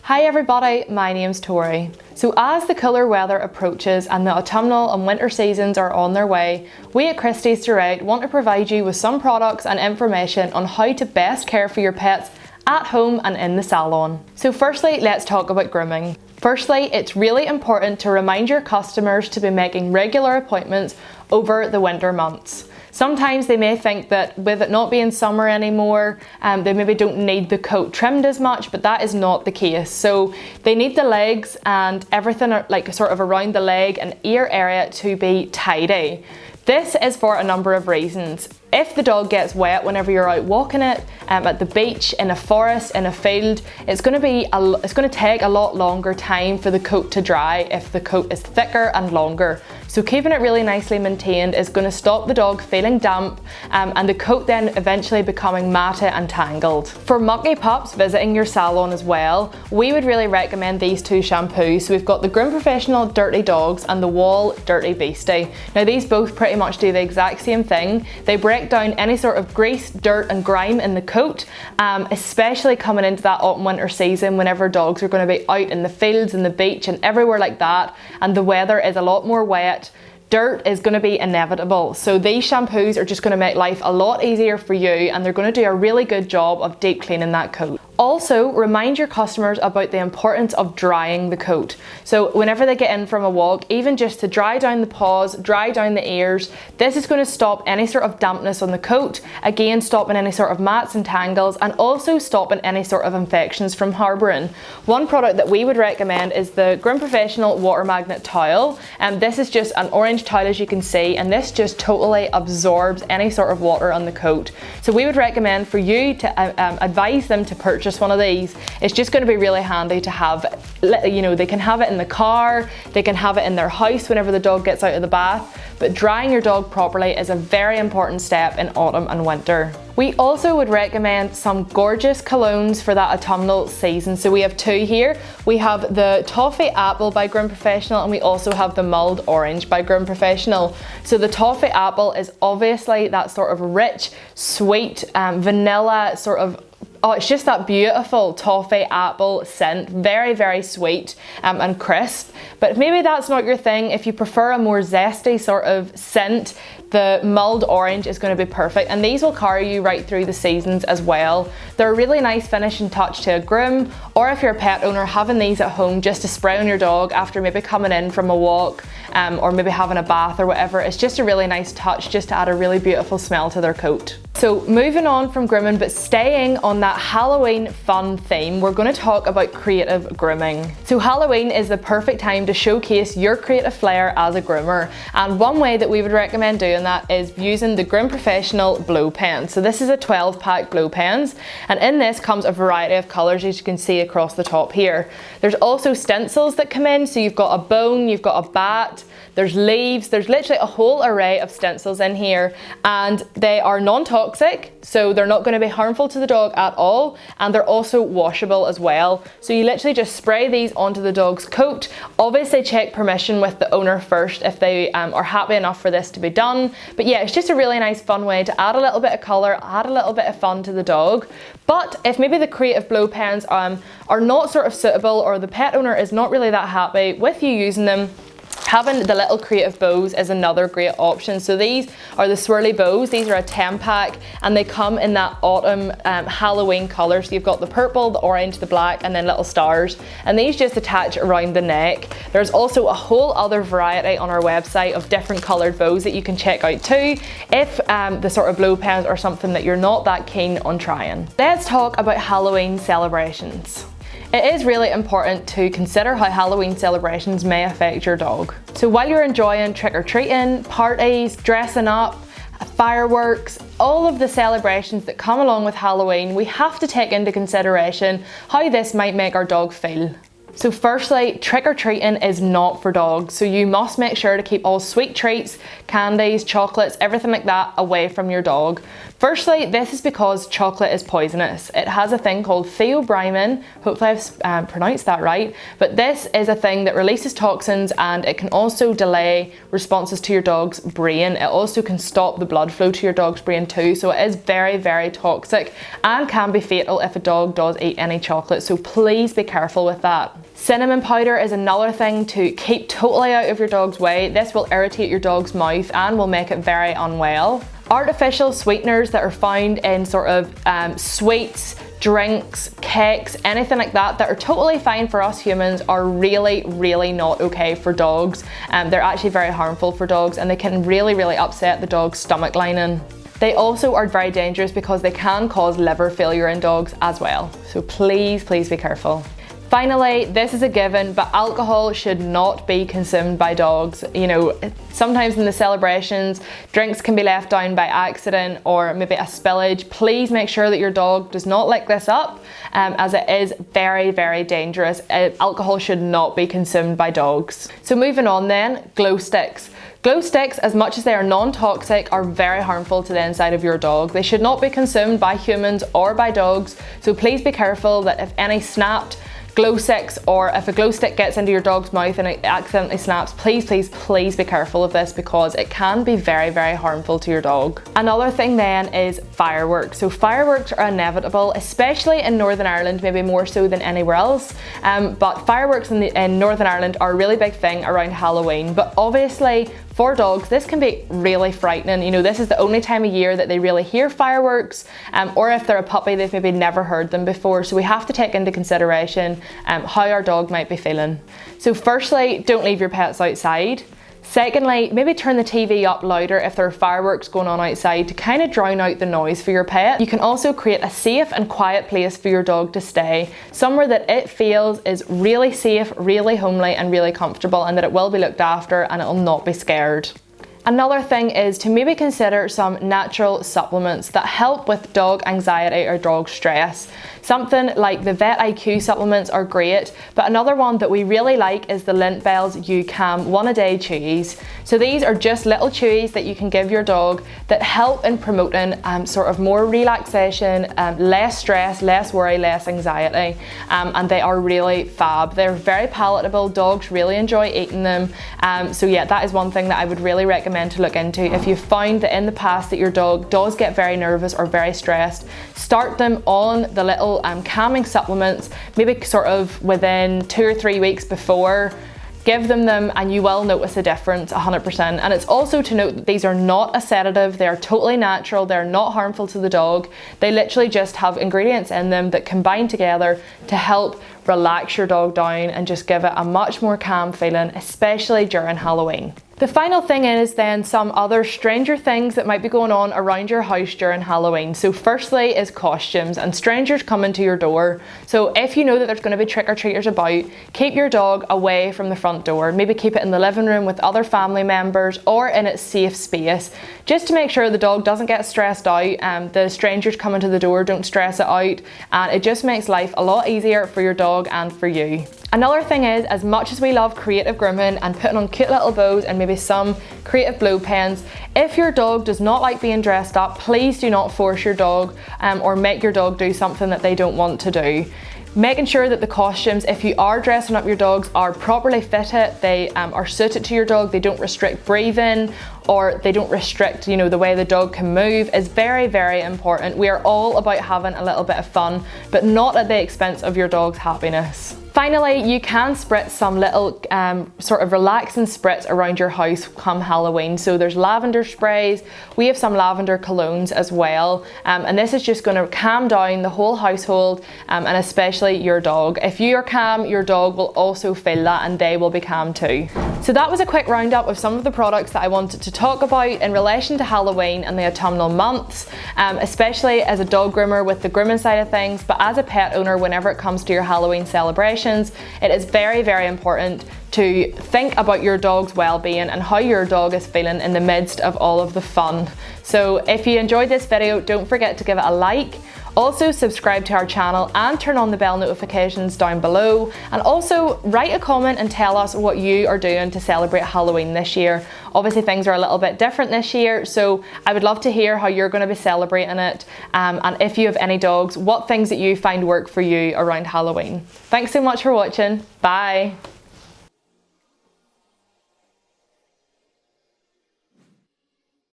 Hi everybody, my name's Tori. So as the cooler weather approaches and the autumnal and winter seasons are on their way, we at Christies throughout want to provide you with some products and information on how to best care for your pets at home and in the salon. So firstly, let's talk about grooming. Firstly, it's really important to remind your customers to be making regular appointments over the winter months. Sometimes they may think that with it not being summer anymore, they maybe don't need the coat trimmed as much, but that is not the case. So they need the legs and everything like sort of around the leg and ear area to be tidy. This is for a number of reasons. If the dog gets wet whenever you're out walking it, at the beach, in a forest, in a field, it's going to take a lot longer time for the coat to dry if the coat is thicker and longer. So keeping it really nicely maintained is going to stop the dog feeling damp and the coat then eventually becoming matted and tangled. For mucky pups visiting your salon as well, we would really recommend these two shampoos. So we've got the Groom Professional Dirty Dogs and the Wall Dirty Beastie. Now these both pretty much do the exact same thing. They break down any sort of grease, dirt and grime in the coat, especially coming into that autumn winter season whenever dogs are going to be out in the fields and the beach and everywhere like that, and the weather is a lot more wet. Dirt is going to be inevitable, so these shampoos are just going to make life a lot easier for you, and they're going to do a really good job of deep cleaning that coat. Also, remind your customers about the importance of drying the coat. So whenever they get in from a walk, even just to dry down the paws, dry down the ears, this is going to stop any sort of dampness on the coat, again stopping any sort of mats and tangles, and also stopping any sort of infections from harbouring. One product that we would recommend is the Groom Professional Water Magnet Towel, and this is just an orange towel as you can see, and this just totally absorbs any sort of water on the coat. So we would recommend for you to advise them to purchase one of these. It's just going to be really handy to have. You know, they can have it in the car, they can have it in their house whenever the dog gets out of the bath, but drying your dog properly is a very important step in autumn and winter. We also would recommend some gorgeous colognes for that autumnal season. So we have two here. We have the Toffee Apple by Groom Professional, and we also have the Mulled Orange by Groom Professional. So the Toffee Apple is obviously that sort of rich, sweet, vanilla sort of, oh, it's just that beautiful toffee apple scent, very, very sweet and crisp. But maybe that's not your thing. If you prefer a more zesty sort of scent, the Mulled Orange is going to be perfect, and these will carry you right through the seasons as well. They're a really nice finishing touch to a groom, or if you're a pet owner, having these at home just to spray on your dog after maybe coming in from a walk or maybe having a bath or whatever. It's just a really nice touch just to add a really beautiful smell to their coat. So moving on from grooming, but staying on that Halloween fun theme, we're going to talk about creative grooming. So Halloween is the perfect time to showcase your creative flair as a groomer, and one way that we would recommend doing that is using the Groom Professional Blow Pen. So this is a 12-pack blow pens, and in this comes a variety of colours, as you can see across the top here. There's also stencils that come in, so you've got a bone, you've got a bat, there's leaves, there's literally a whole array of stencils in here, and they are non-toxic, so they're not going to be harmful to the dog at all, and they're also washable as well. So you literally just spray these onto the dog's coat. Obviously check permission with the owner first if they are happy enough for this to be done. But yeah, it's just a really nice fun way to add a little bit of colour, add a little bit of fun to the dog. But if maybe the creative blow pens are not sort of suitable, or the pet owner is not really that happy with you using them, having the little creative bows is another great option. So these are the swirly bows. These are a 10-pack, and they come in that autumn Halloween colour. So you've got the purple, the orange, the black, and then little stars. And these just attach around the neck. There's also a whole other variety on our website of different coloured bows that you can check out too, if the sort of blow pens are something that you're not that keen on trying. Let's talk about Halloween celebrations. It is really important to consider how Halloween celebrations may affect your dog. So while you're enjoying trick-or-treating, parties, dressing up, fireworks, all of the celebrations that come along with Halloween, we have to take into consideration how this might make our dog feel. So firstly, trick-or-treating is not for dogs, so you must make sure to keep all sweet treats, candies, chocolates, everything like that away from your dog. Firstly, this is because chocolate is poisonous. It has a thing called theobromine, hopefully I've pronounced that right, but this is a thing that releases toxins and it can also delay responses to your dog's brain. It also can stop the blood flow to your dog's brain too, so it is very, very toxic and can be fatal if a dog does eat any chocolate, so please be careful with that. Cinnamon powder is another thing to keep totally out of your dog's way. This will irritate your dog's mouth and will make it very unwell. Artificial sweeteners that are found in sort of sweets, drinks, cakes, anything like that are totally fine for us humans are really, really not okay for dogs. They're actually very harmful for dogs and they can really, really upset the dog's stomach lining. They also are very dangerous because they can cause liver failure in dogs as well. So please, please be careful. Finally, this is a given, but alcohol should not be consumed by dogs. You know, sometimes in the celebrations, drinks can be left down by accident or maybe a spillage. Please make sure that your dog does not lick this up, as it is very, very dangerous. Alcohol should not be consumed by dogs. So moving on then, glow sticks. Glow sticks, as much as they are non-toxic, are very harmful to the inside of your dog. They should not be consumed by humans or by dogs, so please be careful that if any snapped glow sticks, or if a glow stick gets into your dog's mouth and it accidentally snaps, please, please, please be careful of this because it can be very, very harmful to your dog. Another thing then is fireworks. So fireworks are inevitable, especially in Northern Ireland, maybe more so than anywhere else. But fireworks in Northern Ireland are a really big thing around Halloween. But obviously, for dogs, this can be really frightening. You know, this is the only time of year that they really hear fireworks, or if they're a puppy, they've maybe never heard them before. So we have to take into consideration how our dog might be feeling. So firstly, don't leave your pets outside. Secondly, maybe turn the TV up louder if there are fireworks going on outside to kind of drown out the noise for your pet. You can also create a safe and quiet place for your dog to stay, somewhere that it feels is really safe, really homely and really comfortable, and that it will be looked after and it will not be scared. Another thing is to maybe consider some natural supplements that help with dog anxiety or dog stress. Something like the Vet IQ supplements are great, but another one that we really like is the Lint Bells UCAM 1-a-day chewies. So these are just little chewies that you can give your dog that help in promoting sort of more relaxation, less stress, less worry, less anxiety, and they are really fab. They're very palatable, dogs really enjoy eating them, so yeah, that is one thing that I would really recommend to look into. If you found that in the past that your dog does get very nervous or very stressed, start them on the little calming supplements, maybe sort of within 2 or 3 weeks before. Give them and you will notice a difference 100%. And it's also to note that these are not a sedative, they are totally natural, they're not harmful to the dog. They literally just have ingredients in them that combine together to help relax your dog down and just give it a much more calm feeling, especially during Halloween. The final thing is then some other stranger things that might be going on around your house during Halloween. So firstly is costumes and strangers coming to your door. So if you know that there's going to be trick-or-treaters about, keep your dog away from the front door. Maybe keep it in the living room with other family members or in its safe space, just to make sure the dog doesn't get stressed out. The strangers coming to the door don't stress it out, and it just makes life a lot easier for your dog and for you. Another thing is, as much as we love creative grooming and putting on cute little bows and maybe some creative blow pens, if your dog does not like being dressed up, please do not force your dog or make your dog do something that they don't want to do. Making sure that the costumes, if you are dressing up your dogs, are properly fitted, they are suited to your dog, they don't restrict breathing or they don't restrict, the way the dog can move is very, very important. We are all about having a little bit of fun, but not at the expense of your dog's happiness. Finally, you can spritz some little sort of relaxing spritz around your house come Halloween. So there's lavender sprays, we have some lavender colognes as well, and this is just going to calm down the whole household and especially your dog. If you are calm, your dog will also feel that and they will be calm too. So that was a quick roundup of some of the products that I wanted to talk about in relation to Halloween and the autumnal months, especially as a dog groomer with the grooming side of things, but as a pet owner whenever it comes to your Halloween celebration. It is very, very important to think about your dog's well-being and how your dog is feeling in the midst of all of the fun. So if you enjoyed this video, don't forget to give it a like. Also subscribe to our channel and turn on the bell notifications down below, and also write a comment and tell us what you are doing to celebrate Halloween this year. Obviously things are a little bit different this year, so I would love to hear how you're going to be celebrating it, and if you have any dogs, what things that you find work for you around Halloween. Thanks so much for watching. Bye.